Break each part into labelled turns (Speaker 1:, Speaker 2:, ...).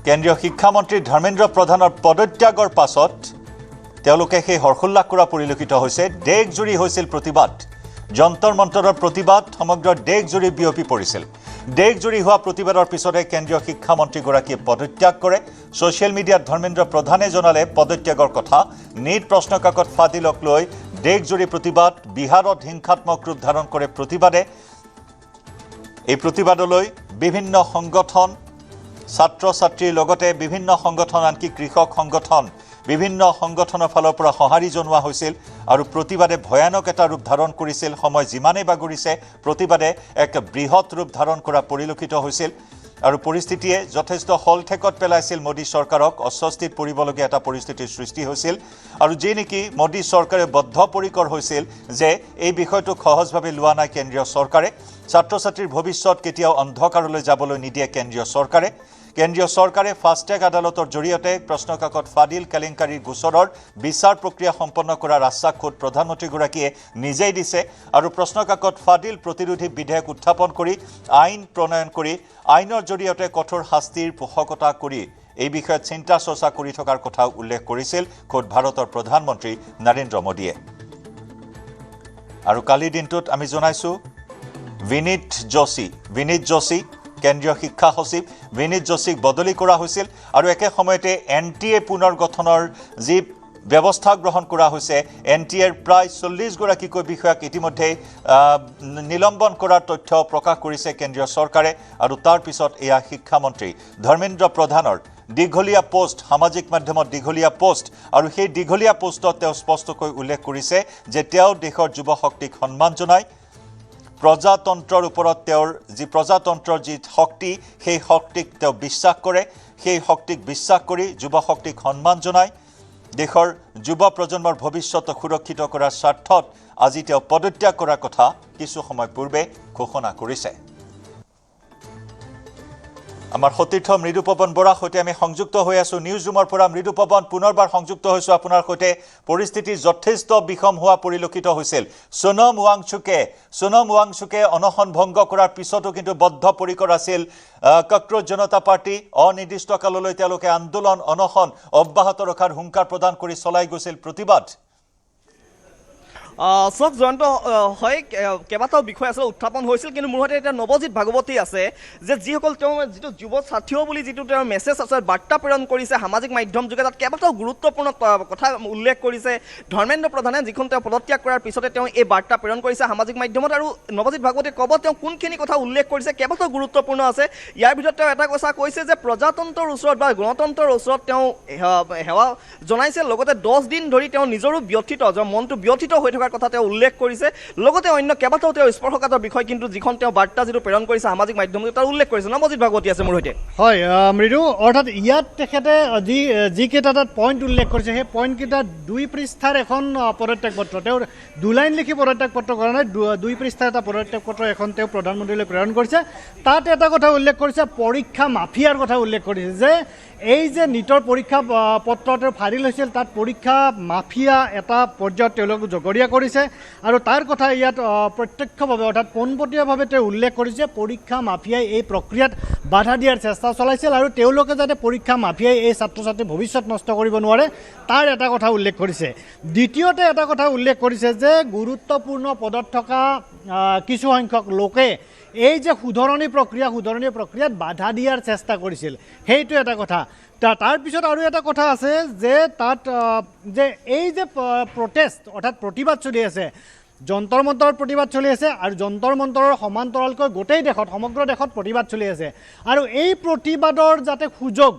Speaker 1: কেন্দ্ৰীয় শিক্ষামন্ত্ৰী ধৰ্মেন্দ্ৰ প্ৰধানৰ পদত্যাগৰ পাছত তেওঁলোকে সেই হৰ্ষোল্লাস কৰা পৰিলক্ষিত হৈছে। দেশজুৰি হৈছিল প্ৰতিবাদ, যন্তৰ মন্তৰৰ প্ৰতিবাদ সমগ্ৰ দেশজুৰি বিয়পি পৰিছিল। দেশজুৰি হোৱা প্ৰতিবাদৰ পিছতে কেন্দ্ৰীয় শিক্ষামন্ত্ৰীগৰাকীয়ে পদত্যাগ কৰে। ছ'চিয়েল মিডিয়াত ধৰ্মেন্দ্ৰ প্ৰধানে জনালে পদত্যাগৰ কথা। নীট প্ৰশ্নকাকত ফাদিলক লৈ দেশজুৰি প্ৰতিবাদ, বিহাৰত হিংসাত্মক ৰূপ ধাৰণ কৰে প্ৰতিবাদে। এই প্ৰতিবাদলৈ বিভিন্ন সংগঠন, ছাত্ৰ ছাত্ৰীৰ লগতে বিভিন্ন সংগঠন, আনকি কৃষক সংগঠন, বিভিন্ন সংগঠনৰ ফালৰ পৰা সঁহাৰি জনোৱা হৈছিল আৰু প্ৰতিবাদে ভয়ানক এটা ৰূপ ধাৰণ কৰিছিল। সময় যিমানেই বাগৰিছে প্ৰতিবাদে এক বৃহৎ ৰূপ ধাৰণ কৰা পৰিলক্ষিত হৈছিল আৰু পৰিস্থিতিয়ে যথেষ্ট হলঠেকত পেলাইছিল মোদী চৰকাৰক। অস্বস্তিত পৰিবলগীয়া এটা পৰিস্থিতিৰ সৃষ্টি হৈছিল আৰু যি নেকি মোদী চৰকাৰে বদ্ধপৰিকৰ হৈছিল যে এই বিষয়টোক সহজভাৱে লোৱা নাই কেন্দ্ৰীয় চৰকাৰে। ছাত্ৰ ছাত্ৰীৰ ভৱিষ্যত কেতিয়াও অন্ধকাৰলৈ যাবলৈ নিদিয়ে কেন্দ্ৰীয় চৰকাৰে। কেন্দ্ৰীয় চৰকাৰে ফাষ্টেগ আদালতৰ জৰিয়তে প্ৰশ্নকাকত ফাদিল কেলেংকাৰীৰ গোচৰৰ বিচাৰ প্ৰক্ৰিয়া সম্পন্ন কৰাৰ আশ্বাস খোদ প্ৰধানমন্ত্ৰীগৰাকীয়ে নিজেই দিছে আৰু প্ৰশ্নকাকত ফাদিল প্ৰতিৰোধী বিধেয়ক উত্থাপন কৰি আইন প্ৰণয়ন কৰি আইনৰ জৰিয়তে কঠোৰ শাস্তিৰ পোষকতা কৰি এই বিষয়ত চিন্তা চৰ্চা কৰি থকাৰ কথাও উল্লেখ কৰিছিল খোদ ভাৰতৰ প্ৰধানমন্ত্ৰী নৰেন্দ্ৰ মোদীয়ে। আৰু কালিৰ দিনটোত আমি জনাইছোঁ বিনীত যোশী কেন্দ্ৰীয় শিক্ষা সচিব বিনীত যোশীক বদলি কৰা হৈছিল আৰু একে সময়তে NTA পুনৰ গঠনৰ যি ব্যৱস্থা গ্ৰহণ কৰা হৈছে, NTAৰ প্ৰায় 40গৰাকীকৈ বিষয়াক ইতিমধ্যে নিলম্বন কৰাৰ তথ্য প্ৰকাশ কৰিছে কেন্দ্ৰীয় চৰকাৰে। আৰু তাৰ পিছত এয়া শিক্ষামন্ত্ৰী ধৰ্মেন্দ্ৰ প্ৰধানৰ দীঘলীয়া পোষ্ট, সামাজিক মাধ্যমত দীঘলীয়া পোষ্ট, আৰু সেই দীঘলীয়া পোষ্টত তেওঁ স্পষ্টকৈ উল্লেখ কৰিছে যে তেওঁ দেশৰ যুৱ শক্তিক সন্মান জনায়। প্ৰজাতন্ত্ৰৰ ওপৰত তেওঁৰ প্ৰজাতন্ত্ৰৰ যি শক্তি, সেই শক্তিক তেওঁ বিশ্বাস কৰে। সেই শক্তিক বিশ্বাস কৰি যুৱ শক্তিক সন্মান জনায়। দেশৰ যুৱ প্ৰজন্মৰ ভৱিষ্যত সুৰক্ষিত কৰাৰ স্বাৰ্থত আজি তেওঁ পদত্যাগ কৰাৰ কথা কিছু সময় পূৰ্বে ঘোষণা কৰিছে। আমাৰ সতীৰ্থ মৃদুপৱন বৰাৰ সৈতে আমি সংযুক্ত হৈ আছোঁ নিউজ ৰুমৰ পৰা। মৃদুপৱন, পুনৰবাৰ সংযুক্ত হৈছোঁ আপোনাৰ সৈতে। পৰিস্থিতি যথেষ্ট বিষম হোৱা পৰিলক্ষিত হৈছিল। সোনম ৱাংচুকে অনশন ভংগ কৰাৰ পিছতো কিন্তু বদ্ধপৰিকৰ আছিল কক্ৰোচ জনতা পাৰ্টি। অনিৰ্দিষ্ট কাললৈ তেওঁলোকে আন্দোলন অনশন অব্যাহত ৰখাৰ হুংকাৰ প্ৰদান কৰি চলাই গৈছিল প্ৰতিবাদ।
Speaker 2: চব জয়ন্ত হয়, কেইবাটাও বিষয় আচলতে উত্থাপন হৈছিল, কিন্তু মোৰ সৈতে এতিয়া নৱজিৎ ভাগৱতী আছে যে যিসকল তেওঁ যিটো যুৱ ছাত্ৰীয় বুলি যিটো তেওঁৰ মেছেজ আছে, বাৰ্তা প্ৰেৰণ কৰিছে সামাজিক মাধ্যম যোগে, তাত কেইবাটাও গুৰুত্বপূৰ্ণ কথা উল্লেখ কৰিছে ধৰ্মেন্দ্ৰ প্ৰধানে, যিখন তেওঁ পদত্যাগ কৰাৰ পিছতে তেওঁ এই বাৰ্তা প্ৰেৰণ কৰিছে সামাজিক মাধ্যমত। আৰু নৱজিৎ ভাগৱতীয়ে ক'ব তেওঁ কোনখিনি কথা উল্লেখ কৰিছে, কেইবাটাও গুৰুত্বপূৰ্ণ আছে। ইয়াৰ ভিতৰত তেওঁ এটা কথা কৈছে যে প্ৰজাতন্ত্ৰৰ ওচৰত বা গণতন্ত্ৰৰ ওচৰত তেওঁ সেৱা জনাইছে, লগতে 10 দিন ধৰি তেওঁ নিজৰো মনটো ব্যথিত হৈ থকা কথা তেওঁ উল্লেখ কৰিছে। লগতে অন্য কেইবাটাও তেওঁ স্পৰ্শকাতৰ বিষয় কিন্তু যিখন তেওঁ বাৰ্তা যিটো প্ৰেৰণ কৰিছে সামাজিক মাধ্যমত তাৰ উল্লেখ কৰিছে। নৱজিৎ ভাগৱতী আছে মোৰ সৈতে।
Speaker 3: হয় মৃদু, অৰ্থাৎ ইয়াত তেখেতে যিকেইটা তাত পইণ্ট উল্লেখ কৰিছে, সেই পইণ্টকেইটা 2 পৃষ্ঠাৰ এখন পদত্যাগ পত্ৰ, তেওঁৰ 2 লাইন লিখি পদত্যাগ পত্ৰ কৰা নাই, 2 পৃষ্ঠাৰ এটা পদত্যাগ পত্ৰ এখন তেওঁ প্ৰধানমন্ত্ৰীলৈ প্ৰেৰণ কৰিছে। তাত এটা কথা উল্লেখ কৰিছে, পৰীক্ষা মাফিয়াৰ কথা উল্লেখ কৰিছে যে এই যে নীটৰ পৰীক্ষা পত্ৰ তেওঁ ফাদিল হৈছিল, তাত পৰীক্ষা মাফিয়া এটা পৰ্যায়ত তেওঁলোক জগৰীয়া কৰিছে। আৰু তাৰ কথা ইয়াত প্ৰত্যক্ষভাৱে অৰ্থাৎ পোনপটীয়াভাৱে তেওঁ উল্লেখ কৰিছে পৰীক্ষা মাফিয়াই এই প্ৰক্ৰিয়াত বাধা দিয়াৰ চেষ্টা চলাইছিল আৰু তেওঁলোকে যাতে পৰীক্ষা মাফিয়াই এই ছাত্ৰ ছাত্ৰীৰ ভৱিষ্যত নষ্ট কৰিব নোৱাৰে তাৰ এটা কথা উল্লেখ কৰিছে। দ্বিতীয়তে এটা কথা উল্লেখ কৰিছে যে গুৰুত্বপূৰ্ণ পদত থকা কিছু সংখ্যক লোকে এই যে শুধৰণি প্ৰক্ৰিয়াত বাধা দিয়াৰ চেষ্টা কৰিছিল, সেইটো এটা কথা। তাৰপিছত আৰু এটা কথা আছে যে তাত যে এই যে প্ৰটেষ্ট অৰ্থাৎ প্ৰতিবাদ চলি আছে, যন্তৰ মন্তৰ প্ৰতিবাদ চলি আছে আৰু যন্তৰ মন্তৰৰ সমান্তৰালকৈ গোটেই দেশত সমগ্ৰ দেশত প্ৰতিবাদ চলি আছে। আৰু এই প্ৰতিবাদৰ যাতে সুযোগ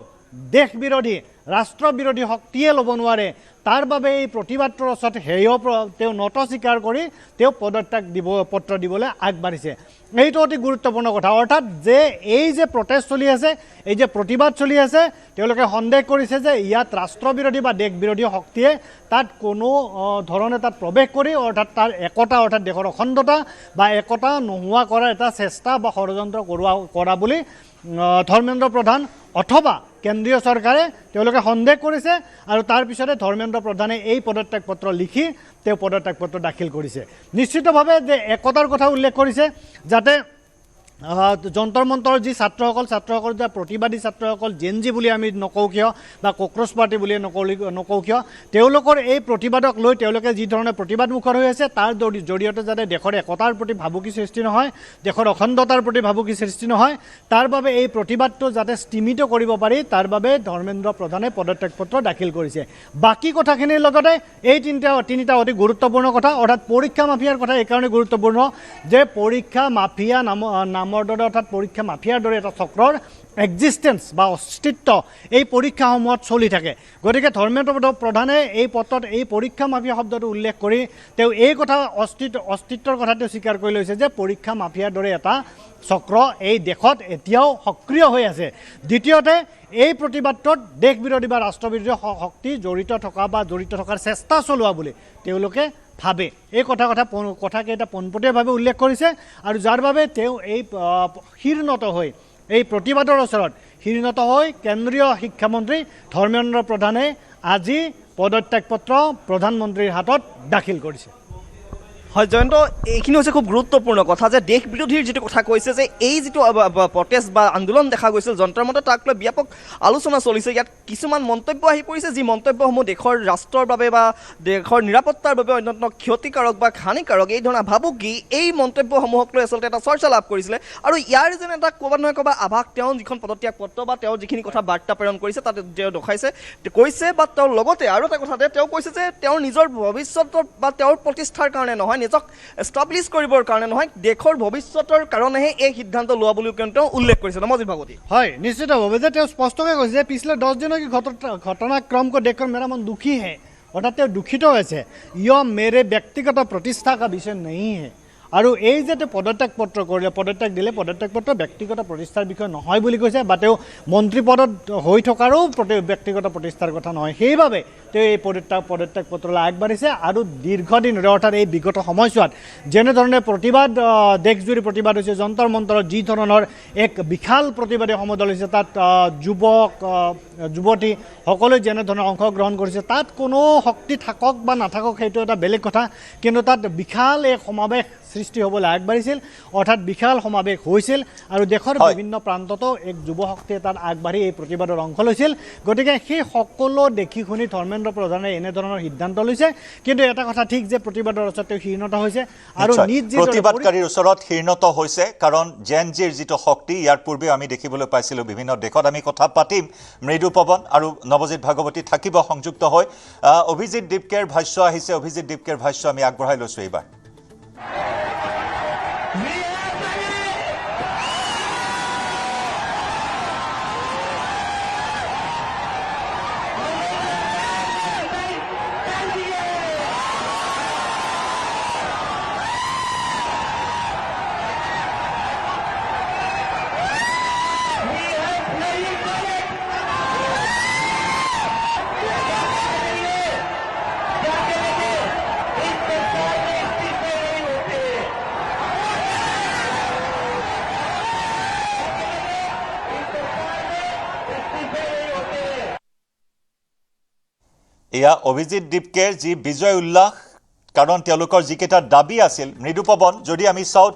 Speaker 3: দেশ বিৰোধী ৰাষ্ট্ৰ বিৰোধী শক্তিয়ে ল'ব নোৱাৰে, তাৰ বাবে এই প্ৰতিবাদটোৰ ওচৰত তেওঁ নত স্বীকাৰ কৰি তেওঁ পদত্যাগ পত্ৰ দিবলৈ আগবাঢ়িছে। এইটো অতি গুৰুত্বপূৰ্ণ কথা। অৰ্থাৎ যে এই যে প্ৰটেষ্ট চলি আছে, এই যে প্ৰতিবাদ চলি আছে, তেওঁলোকে সন্দেহ কৰিছে যে ইয়াত ৰাষ্ট্ৰবিৰোধী বা দেশ বিৰোধী শক্তিয়ে তাত কোনো ধৰণে তাত প্ৰৱেশ কৰি অৰ্থাৎ তাৰ একতা অৰ্থাৎ দেশৰ অখণ্ডতা বা একতা নোহোৱা কৰাৰ এটা চেষ্টা বা ষড়যন্ত্ৰ কৰা বুলি ধৰ্মেন্দ্ৰ প্ৰধান অথবা কেন্দ্ৰীয় চৰকাৰে তেওঁলোকে সন্দেহ কৰিছে। আৰু তাৰ পিছতে ধৰ্মেন্দ্ৰ প্ৰধানে এই পদত্যাগ পত্ৰ লিখি তেওঁ পদত্যাগ পত্ৰ দাখিল কৰিছে। নিশ্চিতভাৱে যে একতাৰ কথা উল্লেখ কৰিছে, যাতে যন্তৰ মন্ত্ৰৰ যি ছাত্ৰসকল যে প্ৰতিবাদী ছাত্ৰসকল জেনজি বুলি আমি নকওঁ কিয় বা কক্ৰচ পাৰ্টি বুলি নকওঁ কিয় তেওঁলোকৰ এই প্ৰতিবাদক লৈ তেওঁলোকে যি ধৰণে প্ৰতিবাদ মুখৰ হৈ আছে তাৰ জৰিয়তে যাতে দেশৰ একতাৰ প্ৰতি ভাবুকি সৃষ্টি নহয়, দেশৰ অখণ্ডতাৰ প্ৰতি ভাবুকি সৃষ্টি নহয়, তাৰ বাবে এই প্ৰতিবাদটো যাতে স্তীমিত কৰিব পাৰি তাৰ বাবে ধৰ্মেন্দ্ৰ প্ৰধানে পদত্যাগ পত্ৰ দাখিল কৰিছে। বাকী কথাখিনিৰ লগতে এই তিনিটা অতি গুৰুত্বপূৰ্ণ কথা, অৰ্থাৎ পৰীক্ষা মাফিয়াৰ কথা এইকাৰণে গুৰুত্বপূৰ্ণ যে পৰীক্ষা মাফিয়া নামৰ দৰে অৰ্থাৎ পৰীক্ষা মাফিয়াৰ দৰে এটা চক্ৰৰ এক্সিষ্টেঞ্চ বা অস্তিত্ব এই পৰীক্ষাসমূহত চলি থাকে। গতিকে ধৰ্মেন্দ্ৰ প্ৰধানে এই পত্ৰত এই পৰীক্ষা মাফিয়া শব্দটো উল্লেখ কৰি তেওঁ এই কথা অস্তিত্বৰ কথাটো স্বীকাৰ কৰি লৈছে যে পৰীক্ষা মাফিয়াৰ দৰে এটা চক্ৰ এই দেশত এতিয়াও সক্ৰিয় হৈ আছে। দ্বিতীয়তে এই প্ৰতিবাদটোত দেশ বিৰোধী বা ৰাষ্ট্ৰবিৰোধী শক্তি জড়িত থকাৰ চেষ্টা চলোৱা বুলি তেওঁলোকে ভাবে। এই কথাকেইটা পোনপটীয়াভাৱে উল্লেখ কৰিছে আৰু যাৰ বাবে তেওঁ এই শিৰনত হৈ এই প্ৰতিবাদৰ ওচৰত শিৰনত হৈ কেন্দ্ৰীয় শিক্ষামন্ত্ৰী ধৰ্মেন্দ্ৰ প্ৰধানে আজি পদত্যাগ পত্ৰ প্ৰধানমন্ত্ৰীৰ হাতত দাখিল কৰিছে।
Speaker 2: হয় জয়ন্ত, এইখিনি হৈছে খুব গুৰুত্বপূৰ্ণ কথা যে দেশ বিৰোধীৰ যিটো কথা কৈছে যে এই যিটো প্ৰটেষ্ট বা আন্দোলন দেখা গৈছিল যন্ত্ৰৰ মতে তাক লৈ ব্যাপক আলোচনা চলিছে। ইয়াত কিছুমান মন্তব্য আহি পৰিছে যি মন্তব্যসমূহ দেশৰ ৰাষ্ট্ৰৰ বাবে বা দেশৰ নিৰাপত্তাৰ বাবে অত্যন্ত ক্ষতিকাৰক বা হানিকাৰক, এই ধৰণৰ ভাবুকি এই মন্তব্যসমূহক লৈ আচলতে এটা চৰ্চা লাভ কৰিছিলে। আৰু ইয়াৰ যেন এটা ক'ৰবাত নহয় ক'ৰবাত আভাস তেওঁ যিখন পদত্যাগ পত্ৰ বা তেওঁ যিখিনি কথা বাৰ্তা প্ৰেৰণ কৰিছে তাতে তেওঁ কৈছে বা তেওঁৰ লগতে আৰু এটা কথাতে তেওঁ কৈছে যে তেওঁৰ নিজৰ ভৱিষ্যতৰ বা তেওঁৰ প্ৰতিষ্ঠাৰ কাৰণে নহয়, নিজক এষ্টাব্লিছ কৰিবৰ কাৰণে নহয়, দেশৰ ভৱিষ্যতৰ কাৰণেহে এই সিদ্ধান্ত লোৱা বুলিও তেওঁ উল্লেখ কৰিছে। নমজিৎ ভাগৱতী
Speaker 3: হয়, নিশ্চিতভাৱে যে তেওঁ স্পষ্টকৈ কৈছে যে পিছলে 10 দিনৰ কি ঘটনাক্ৰম को देखकर मेरा मन दुखी है, অৰ্থাৎ তেওঁ দুখিত হৈছে। ইয় মেৰে ব্যক্তিগত প্ৰতিষ্ঠা কা বিষয় नहीं है। আৰু এই যে তেওঁ পদত্যাগ পত্ৰ কৰিলে, পদত্যাগ পত্ৰ ব্যক্তিগত প্ৰতিষ্ঠাৰ বিষয় নহয় বুলি কৈছে বা তেওঁ মন্ত্ৰী পদত হৈ থকাৰো ব্যক্তিগত প্ৰতিষ্ঠাৰ কথা নহয়। সেইবাবে তেওঁ এই পদত্যাগ পত্ৰলৈ আগবাঢ়িছে আৰু দীৰ্ঘদিনৰে অৰ্থাৎ এই বিগত সময়ছোৱাত যেনেধৰণে প্ৰতিবাদ দেশজুৰি প্ৰতিবাদ হৈছে, যন্তৰ মন্তৰত যি ধৰণৰ এক বিশাল প্ৰতিবাদী সমদল হৈছে, তাত যুৱক যুৱতী সকলোৱে যেনেধৰণে অংশগ্ৰহণ কৰিছে, তাত কোনো শক্তি থাকক বা নাথাকক সেইটো এটা বেলেগ কথা, কিন্তু তাত বিশাল এক সমাৱেশ সৃষ্টি হ'বলৈ আগবাঢ়িছিল, অৰ্থাৎ বিশাল সমাৱেশ হৈছিল আৰু দেশৰ বিভিন্ন প্ৰান্ততো এক যুৱ শক্তিয়ে তাত আগবাঢ়ি এই প্ৰতিবাদৰ অংশ লৈছিল। গতিকে সেই সকলো দেখি শুনি ধৰ্মেন্দ্ৰ প্ৰধানে এনেধৰণৰ সিদ্ধান্ত লৈছে। কিন্তু এটা কথা ঠিক যে প্ৰতিবাদৰ ওচৰত তেওঁ শিৰণত হৈছে আৰু
Speaker 1: প্ৰতিবাদকাৰীৰ ওচৰত শিৰণত হৈছে, কাৰণ জেন জিৰ যিটো শক্তি ইয়াৰ পূৰ্বে আমি দেখিবলৈ পাইছিলোঁ বিভিন্ন দেশত। আমি কথা পাতিম, মৃদু পৱন আৰু নৱজিৎ ভাগৱতী থাকিব সংযুক্ত হৈ। অভিজিৎ দীপকেৰ ভাষ্য আহিছে, অভিজিৎ দীপকেৰ ভাষ্য আমি আগবঢ়াই লৈছোঁ এইবাৰ। এয়া অভিজিৎ দীপকেৰ যি বিজয় উল্লাস, কাৰণ তেওঁলোকৰ যিকেইটা দাবী আছিল মৃদুপৱন যদি আমি চাওঁ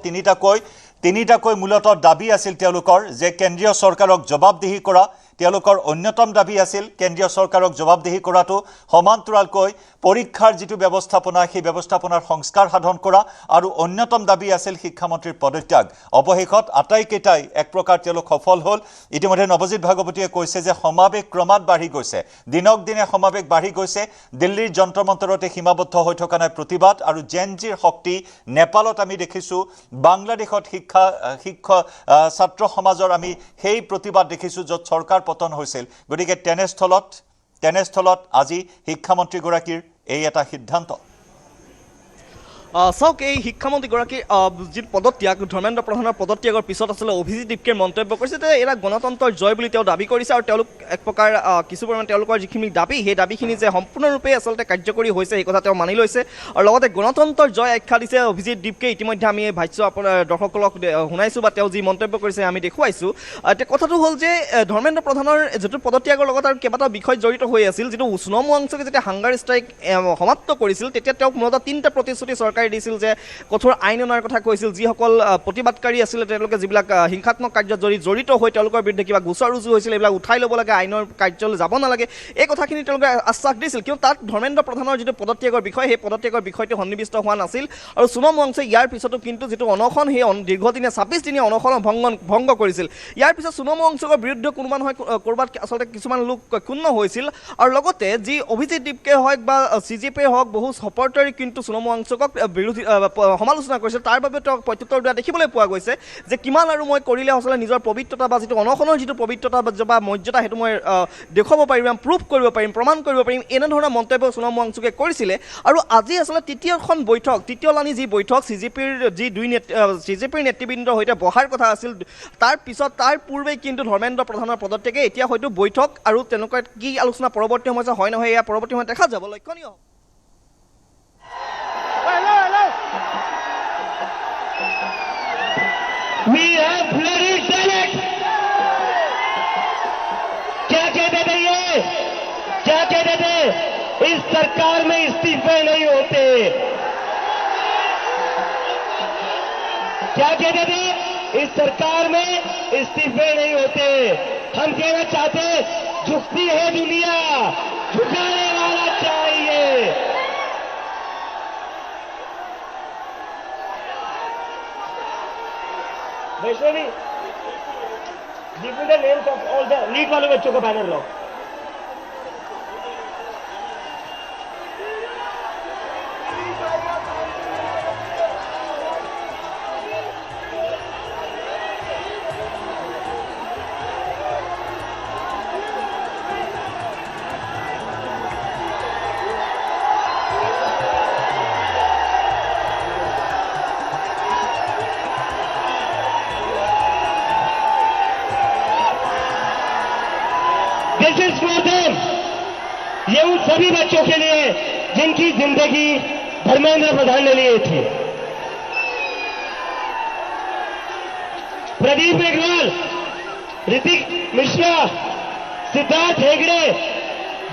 Speaker 1: তিনিটাকৈ মূলতঃ দাবী আছিল তেওঁলোকৰ, যে কেন্দ্ৰীয় চৰকাৰক জবাবদিহি কৰা। তেওঁলোকৰ অন্যতম দাবী আছিল কেন্দ্ৰীয় চৰকাৰক জবাবদিহি কৰাটো সমান্তৰালকৈ পৰীক্ষাৰ যিটো ব্যৱস্থাপনা সেই ব্যৱস্থাপনাৰ সংস্কাৰ সাধন কৰা, আৰু অন্যতম দাবী আছিল শিক্ষামন্ত্ৰীৰ পদত্যাগ। অৱশেষত আটাইকেইটাই এক প্ৰকাৰ তেওঁলোক সফল হ'ল। ইতিমধ্যে নৱজিৎ ভাগৱতীয়ে কৈছে যে সমাৱেশ ক্ৰমাৎ বাঢ়ি গৈছে, দিনক দিনে সমাৱেশ বাঢ়ি গৈছে। দিল্লীৰ যন্ত্ৰ মন্তৰতে সীমাবদ্ধ হৈ থকা নাই প্ৰতিবাদ, আৰু জেন জিৰ শক্তি নেপালত আমি দেখিছোঁ, বাংলাদেশত ছাত্ৰ সমাজৰ আমি সেই প্ৰতিবাদ দেখিছোঁ য'ত চৰকাৰ পতন হৈছিল। গতিকে তেনেস্থলত আজি শিক্ষামন্ত্ৰীগৰাকীৰ এই এটা সিদ্ধান্ত।
Speaker 2: চাওক, এই শিক্ষামন্ত্ৰীগৰাকীৰ যি পদত্যাগ, ধৰ্মেন্দ্ৰ প্ৰধানৰ পদত্যাগৰ পিছত আচলতে অভিজিৎ দীপকে মন্তব্য কৰিছে যে এয়া গণতন্ত্ৰৰ জয় বুলি তেওঁ দাবী কৰিছে, আৰু তেওঁলোক এক প্ৰকাৰ কিছু পৰিমাণে তেওঁলোকৰ যিখিনি দাবী সেই দাবীখিনি যে সম্পূৰ্ণৰূপে আচলতে কাৰ্যকৰী হৈছে সেই কথা তেওঁ মানি লৈছে, আৰু লগতে গণতন্ত্ৰৰ জয় আখ্যা দিছে অভিজিৎ দীপকে। ইতিমধ্যে আমি এই ভাষ্য আপোনাৰ দৰ্শকসকলক শুনাইছোঁ বা তেওঁ যি মন্তব্য কৰিছে আমি দেখুৱাইছোঁ। এতিয়া কথাটো হ'ল যে ধৰ্মেন্দ্ৰ প্ৰধানৰ যিটো পদত্যাগৰ লগত আৰু কেইবাটাও বিষয় জড়িত হৈ আছিল। যিটো সোণম ৱাংচুকে যেতিয়া হাংগাৰ ষ্ট্ৰাইক সমাপ্ত কৰিছিল তেতিয়া তেওঁক মূলতঃ 3টা প্ৰতিশ্ৰুতি চৰকাৰে চৰকাৰে দিছিল যে কঠোৰ আইন অনাৰ কথা কৈছিল যিসকল প্ৰতিবাদকাৰী আছিলে তেওঁলোকে যিবিলাক হিংসাত্মক কাৰ্যত জড়িত হৈ তেওঁলোকৰ বিৰুদ্ধে কিবা গোচৰ ৰুজু হৈছিল এইবিলাক উঠাই ল'ব লাগে আইনৰ কাৰ্যলৈ যাব নালাগে এই কথাখিনি তেওঁলোকে আশ্বাস দিছিল কিন্তু তাত ধৰ্মেন্দ্ৰ প্ৰধানৰ যিটো পদত্যাগৰ বিষয় সেই পদত্যাগৰ বিষয়টো সন্নিৱিষ্ট হোৱা নাছিল আৰু সোণম ৱাংচুকে ইয়াৰ পিছতো কিন্তু যিটো অনশন সেই দীৰ্ঘদিনীয়া ২৬ দিনীয়া অনশন ভংগ কৰিছিল ইয়াৰ পিছত সোণম ৱাংচুকৰ বিৰুদ্ধে কোনোবা নহয় ক'ৰবাত আচলতে কিছুমান লোক ক্ষুণ্ণ হৈছিল আৰু লগতে যি অভিজিৎ দীপকে হওক বা CJPৰ হওক বহু সপৰ্টাৰে কিন্তু সোণম ৱাংচুকক বিৰোধী সমালোচনা কৰিছিল তাৰ বাবে তেওঁক প্ৰত্যুত্তৰ দিয়া দেখিবলৈ পোৱা গৈছে যে কিমান আৰু মই কৰিলে আচলতে নিজৰ পবিত্ৰতা বা যিটো অনশনৰ যিটো পবিত্ৰতা বা মৰ্যাদা সেইটো মই দেখুৱাব পাৰিম প্ৰুভ কৰিব পাৰিম প্ৰমাণ কৰিব পাৰিম এনেধৰণৰ মন্তব্য সোণম ৱাংচুকে কৰিছিলে আৰু আজি আচলতে তৃতীয় লানি যি বৈঠক CJPৰ যি CJPৰ নেতৃবৃন্দৰ সৈতে বহাৰ কথা আছিল তাৰ পিছত তাৰ পূৰ্বেই কিন্তু ধৰ্মেন্দ্ৰ প্ৰধানৰ পদত্যাগে এতিয়া হয়তো বৈঠক আৰু তেনেকুৱা কি আলোচনা পৰৱৰ্তী সময়ত হয় নহয় এয়া পৰৱৰ্তী সময়ত দেখা যাব লক্ষণীয়
Speaker 4: We have bloody Senate. क्या कहते थे ये? क्या कहते थे? इस सरकार में इस्तीफे नहीं होते। क्या कहते थे? इस सरकार में इस्तीफे नहीं होते। हम कहना चाहते झुकती है दुनिया, झुकाने वाला चाहिए। Vaishnavi, give me the names of all the lead वाले बच्चों का banner low. This is for them. ये उन सभी बच्चों के लिए जिनकी जिंदगी धर्मेंद्र प्रधान ने ली थी। प्रदीप मेघवाल, ऋतिक मिश्रा, सिद्धार्थ हेगड़े,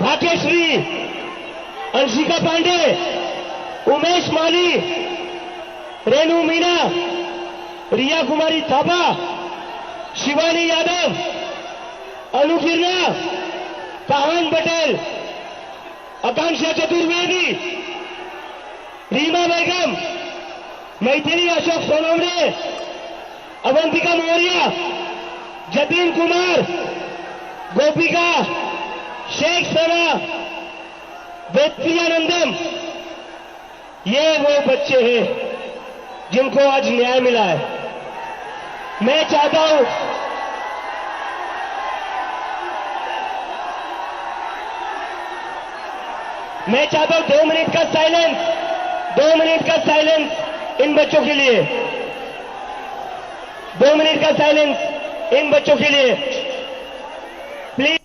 Speaker 4: भाग्यश्री, अंशिका पांडे, उमेश माली, रेणु मीना, रिया कुमारी थापा, शिवानी यादव, अनुकिरणा, काहन पटेल, आकांक्षा चतुर्वेदी, रीमा बेगम, मैथिली अशोक सोनवणे, अवंतिका मौर्य, जतीन कुमार, गोपिका, शेख सना, वेत्रियानंदम, ये वो बच्चे हैं जिनको आज न्याय मिला है। मैं चाहता हूं मैं चाहता हूं 2 मिनट का साइलेंस, 2 मिनट का साइलेंस इन बच्चों के लिए, 2 मिनट का साइलेंस इन बच्चों के लिए प्लीज।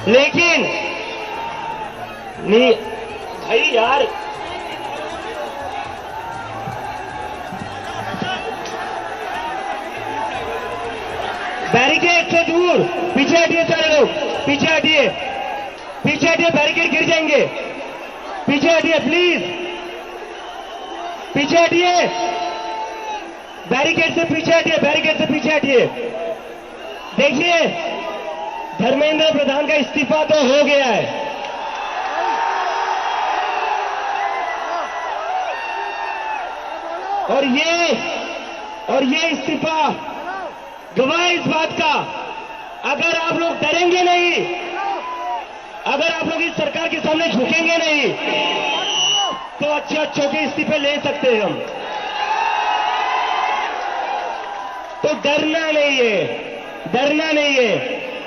Speaker 4: लेकिन नहीं भाई यार, बैरिकेड से दूर पीछे हटिए, सारे लोग पीछे हटिए, पीछे हटिए, बैरिकेड गिर जाएंगे, पीछे हटिए प्लीज, पीछे हटिए, बैरिकेड से पीछे हटिए, बैरिकेड से पीछे हटिए। देखिए, धर्मेंद्र प्रधान का इस्तीफा तो हो गया है, और ये इस्तीफा गवाह इस बात का, अगर आप लोग डरेंगे नहीं, अगर आप लोग इस सरकार के सामने झुकेंगे नहीं, तो अच्छे के इस्तीफे ले सकते हैं हम। तो डरना नहीं है, डरना नहीं है,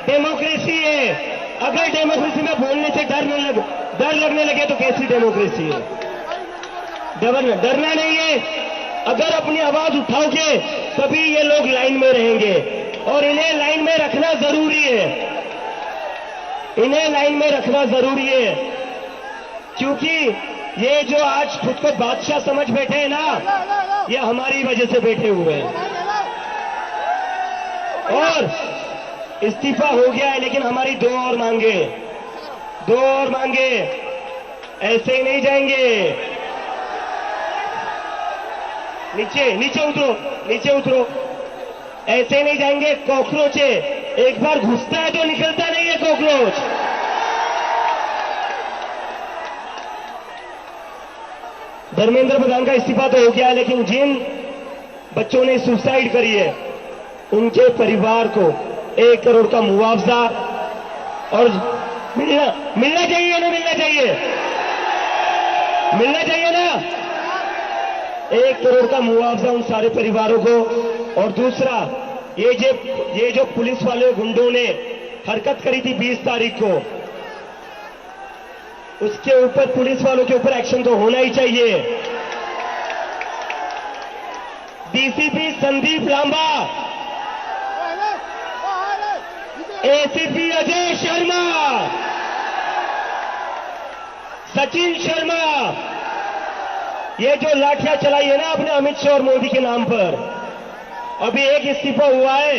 Speaker 4: डेमोक्रेसी है। अगर डेमोक्रेसी में बोलने से डर लगने लगे तो कैसी डेमोक्रेसी है? डरना नहीं है। अगर अपनी आवाज उठाओगे तभी ये लोग लाइन में रहेंगे, और इन्हें लाइन में रखना जरूरी है, इन्हें लाइन में रखना जरूरी है, क्योंकि ये जो आज खुद को बादशाह समझ बैठे हैं ना, ये हमारी वजह से बैठे हुए हैं। और इस्तीफा हो गया है, लेकिन हमारी दो और मांगे, ऐसे ही नहीं जाएंगे। नीचे उतरो, ऐसे ही नहीं जाएंगे। कॉकरोच है, एक बार घुसता है तो निकलता नहीं है कॉकरोच। धर्मेंद्र प्रधान का इस्तीफा तो हो गया, लेकिन जिन बच्चों ने सुसाइड करी है उनके परिवार को 1 करोड़ का मुआवजा और मिलना चाहिए ना, मिलना चाहिए ना, 1 करोड़ का मुआवजा उन सारे परिवारों को। और दूसरा, ये जो पुलिस वाले गुंडों ने हरकत करी थी 20 तारीख को, उसके ऊपर पुलिस वालों के ऊपर एक्शन तो होना ही चाहिए। डीसीपी संदीप लांबा, एसीपी अजय शर्मा, सचिन शर्मा, ये जो लाठियां चलाई है ना आपने अमित शाह और मोदी के नाम पर, अभी एक इस्तीफा हुआ है,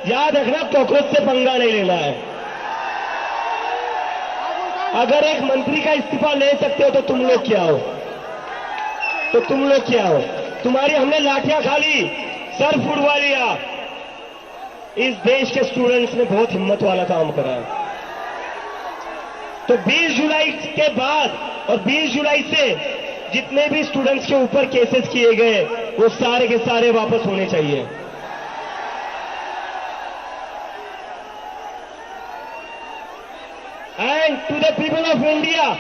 Speaker 4: याद रखना कॉकरोच से पंगा नहीं लेना है। अगर एक मंत्री का इस्तीफा ले सकते हो तो तुम लोग क्या हो? तुम्हारी हमने लाठियां खा ली, सर फुड़वा लिया। इस देश के स्टूडेंट्स ने बहुत हिम्मत वाला काम करा है। तो 20 जुलाई के बाद और 20 जुलाई से जितने भी स्टूडेंट्स के ऊपर केसेस किए गए वो सारे के सारे वापस होने चाहिए। And to the people of India,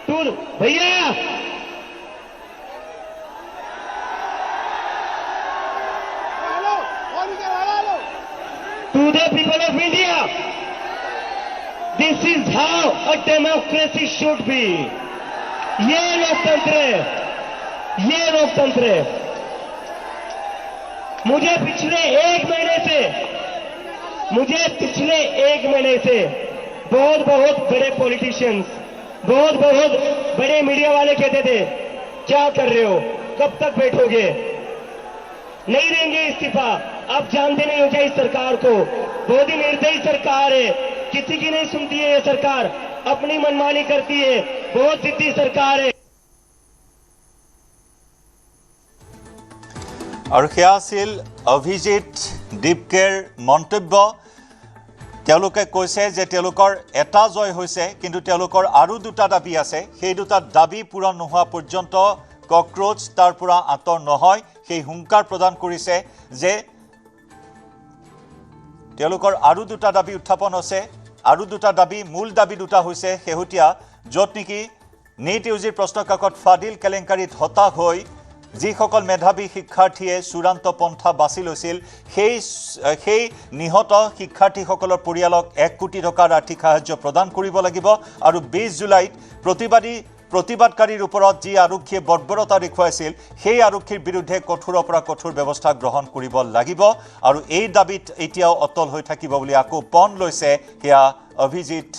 Speaker 4: to भैया to the people of India, this is how a democracy should be. ये लोकतंत्र है। मुझे पिछले एक महीने से बहुत बड़े पॉलिटिशियंस, बहुत बड़े मीडिया वाले कहते थे, क्या कर रहे हो, कब तक बैठोगे, नहीं देंगे इस्तीफा। आप जानते नहीं हो क्या इस सरकार को? बहुत ही निर्दयी सरकार है, किसी की नहीं सुनती है ये सरकार, अपनी मनमानी करती है, बहुत जिद्दी सरकार है।
Speaker 1: আৰু সেয়া আছিল অভিজিৎ দীপকেৰ মন্তব্য। তেওঁলোকে কৈছে যে তেওঁলোকৰ এটা জয় হৈছে, কিন্তু তেওঁলোকৰ আৰু দুটা দাবী আছে। সেই দুটা দাবী পূৰণ নোহোৱা পৰ্যন্ত ককৰোচ তাৰ পৰা আঁতৰ নহয়। সেই হুংকাৰ প্ৰদান কৰিছে যে তেওঁলোকৰ আৰু দুটা দাবী উত্থাপন আছে। আৰু দুটা দাবী, মূল দাবী দুটা হৈছে শেহতীয়া, য'ত নেকি নীট ইউজিৰ প্ৰশ্নকাকত ফাদিল কেলেংকাৰীত হতাশ হৈ যিসকল মেধাৱী শিক্ষাৰ্থীয়ে চূড়ান্ত পন্থা বাছি লৈছিল, সেই নিহত শিক্ষাৰ্থীসকলৰ পৰিয়ালক 1 কোটি টকাৰ আৰ্থিক সাহায্য প্ৰদান কৰিব লাগিব। আৰু 20 জুলাইত প্ৰতিবাদকাৰীৰ ওপৰত যি আৰক্ষীয়ে বৰ্বৰতা দেখুৱাইছিল, সেই আৰক্ষীৰ বিৰুদ্ধে কঠোৰৰ পৰা কঠোৰ ব্যৱস্থা গ্ৰহণ কৰিব লাগিব। আৰু এই দাবীত এতিয়াও অটল হৈ থাকিব বুলি আকৌ পণ লৈছে সেয়া অভিজিৎ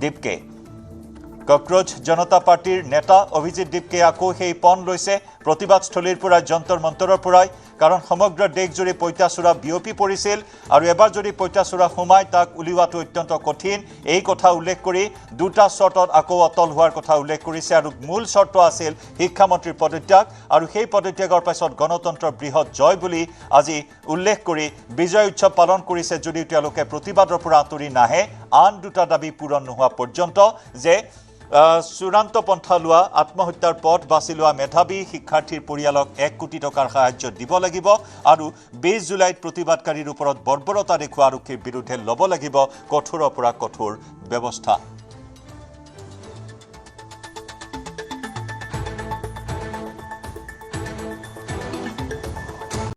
Speaker 1: দীপকে। ককৰোচ জনতা পাৰ্টিৰ নেতা অভিজিৎ দীপকে আকৌ সেই পণ লৈছে প্ৰতিবাদস্থলীৰ পৰা, যন্তৰ মন্তৰৰ পৰাই। কাৰণ সমগ্ৰ দেশজুৰি পঁইতাচোৰা বিয়পি পৰিছিল, আৰু এবাৰ যদি পঁইতাচোৰা সোমায় তাক উলিওৱাটো অত্যন্ত কঠিন। এই কথা উল্লেখ কৰি দুটা চৰ্তত আকৌ অটল হোৱাৰ কথা উল্লেখ কৰিছে। আৰু মূল চৰ্ত আছিল শিক্ষামন্ত্ৰীৰ পদত্যাগ, আৰু সেই পদত্যাগৰ পাছত গণতন্ত্ৰৰ বৃহৎ জয় বুলি আজি উল্লেখ কৰি বিজয় উৎসৱ পালন কৰিছে। যদিও তেওঁলোকে প্ৰতিবাদৰ পৰা আঁতৰি নাহে আন দুটা দাবী পূৰণ নোহোৱা পৰ্যন্ত, যে চূড়ান্ত পন্থা লোৱা, আত্মহত্যাৰ পথ বাছি লোৱা মেধাৱী শিক্ষাৰ্থীৰ পৰিয়ালক 1 কোটি টকাৰ সাহায্য দিব লাগিব। আৰু 20 জুলাইত প্ৰতিবাদকাৰীৰ ওপৰত বৰ্বৰতা দেখুওৱা আৰক্ষীৰ বিৰুদ্ধে ল'ব লাগিব কঠোৰৰ পৰা কঠোৰ ব্যৱস্থা।